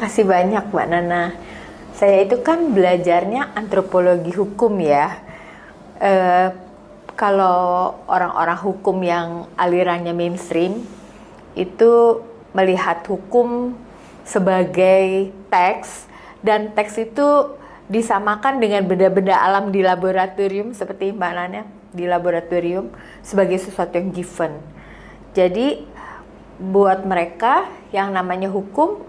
kasih banyak Mbak Nana. Saya itu kan belajarnya antropologi hukum ya. Kalau orang-orang hukum yang alirannya mainstream itu melihat hukum sebagai teks, dan teks itu disamakan dengan benda-benda alam di laboratorium seperti Mbak Nana di laboratorium sebagai sesuatu yang given. Jadi buat mereka yang namanya hukum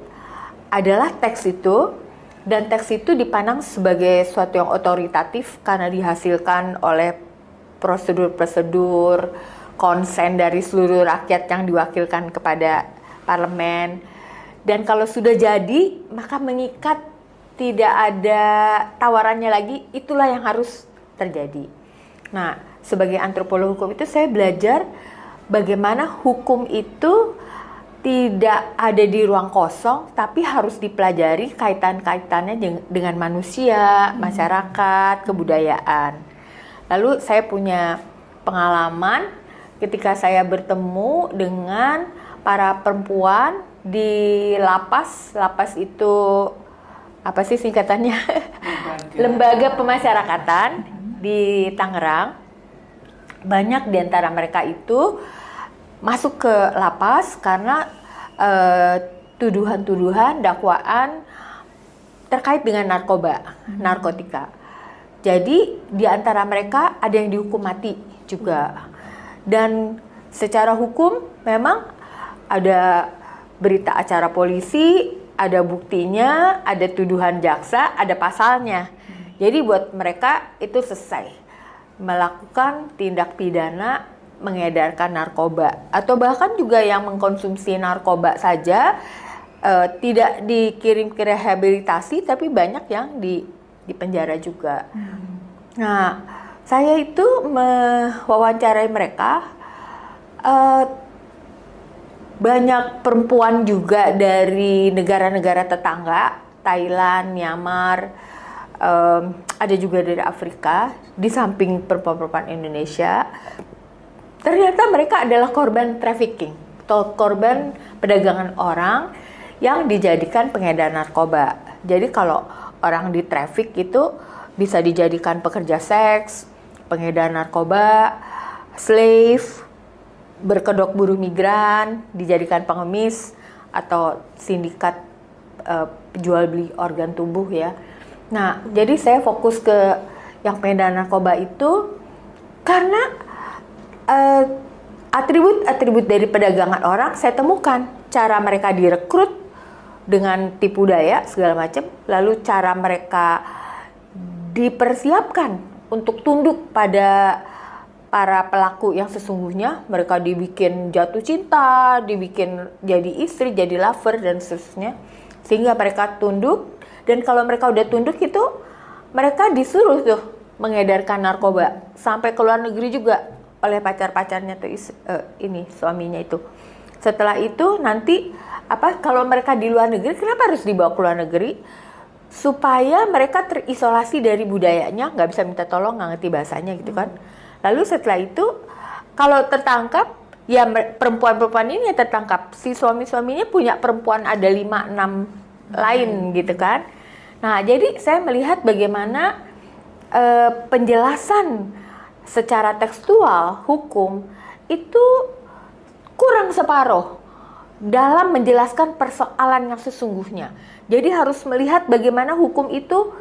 adalah teks itu, dan teks itu dipandang sebagai sesuatu yang otoritatif karena dihasilkan oleh prosedur-prosedur konsen dari seluruh rakyat yang diwakilkan kepada parlemen. Dan kalau sudah jadi, maka mengikat, tidak ada tawarannya lagi, itulah yang harus terjadi. Nah, sebagai antropolog hukum itu saya belajar bagaimana hukum itu tidak ada di ruang kosong, tapi harus dipelajari kaitan-kaitannya dengan manusia, masyarakat, kebudayaan. Lalu saya punya pengalaman ketika saya bertemu dengan para perempuan di lapas. Lapas itu apa sih singkatannya? Lembaga Pemasyarakatan di Tangerang. Banyak di antara mereka itu masuk ke lapas karena tuduhan-tuduhan, dakwaan terkait dengan narkotika. Jadi di antara mereka ada yang dihukum mati juga. Dan secara hukum memang ada berita acara polisi, ada buktinya, ada tuduhan jaksa, ada pasalnya. Jadi buat mereka itu selesai melakukan tindak pidana mengedarkan narkoba, atau bahkan juga yang mengkonsumsi narkoba saja tidak dikirim ke rehabilitasi, tapi banyak yang di penjara juga. Nah, saya itu mewawancarai mereka, banyak perempuan juga dari negara-negara tetangga, Thailand, Myanmar, ada juga dari Afrika, di samping perempuan-perempuan Indonesia. Ternyata mereka adalah korban trafficking atau korban perdagangan orang yang dijadikan pengedar narkoba. Jadi kalau orang di traffic itu bisa dijadikan pekerja seks, pengedar narkoba, slave, berkedok buruh migran, dijadikan pengemis, atau sindikat jual beli organ tubuh ya. Nah, jadi saya fokus ke yang pengedar narkoba itu karena atribut-atribut dari perdagangan orang saya temukan. Cara mereka direkrut dengan tipu daya segala macam, lalu cara mereka dipersiapkan untuk tunduk pada para pelaku yang sesungguhnya. Mereka dibikin jatuh cinta, dibikin jadi istri, jadi lover, dan seterusnya, sehingga mereka tunduk. Dan kalau mereka udah tunduk itu, mereka disuruh tuh mengedarkan narkoba sampai ke luar negeri juga oleh pacar-pacarnya tuh ini suaminya itu. Setelah itu nanti kalau mereka di luar negeri, kenapa harus dibawa ke luar negeri? Supaya mereka terisolasi dari budayanya, nggak bisa minta tolong, nggak ngerti bahasanya gitu kan. Lalu setelah itu kalau tertangkap, ya perempuan-perempuan ini ya tertangkap, si suami-suaminya punya perempuan ada 5-6 lain gitu kan. Nah, jadi saya melihat bagaimana penjelasan secara tekstual hukum itu kurang separuh dalam menjelaskan persoalan yang sesungguhnya. Jadi harus melihat bagaimana hukum itu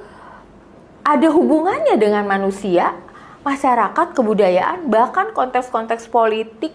ada hubungannya dengan manusia, masyarakat, kebudayaan, bahkan konteks-konteks politik,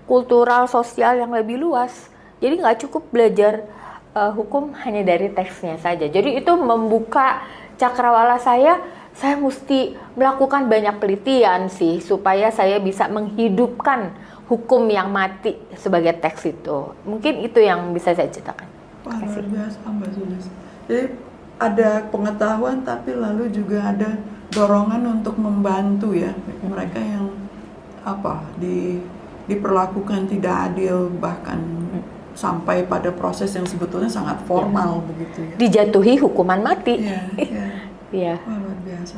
kultural, sosial yang lebih luas. Jadi nggak cukup belajar hukum hanya dari teksnya saja. Jadi itu membuka cakrawala saya mesti melakukan banyak penelitian sih supaya saya bisa menghidupkan hukum yang mati sebagai teks itu. Mungkin itu yang bisa saya ceritakan. Wah, luar biasa Mbak Sulis. Jadi ada pengetahuan tapi lalu juga ada dorongan untuk membantu ya mereka yang diperlakukan tidak adil, bahkan sampai pada proses yang sebetulnya sangat formal begitu ya. Dijatuhi hukuman mati. Iya. Iya. Wah, luar biasa.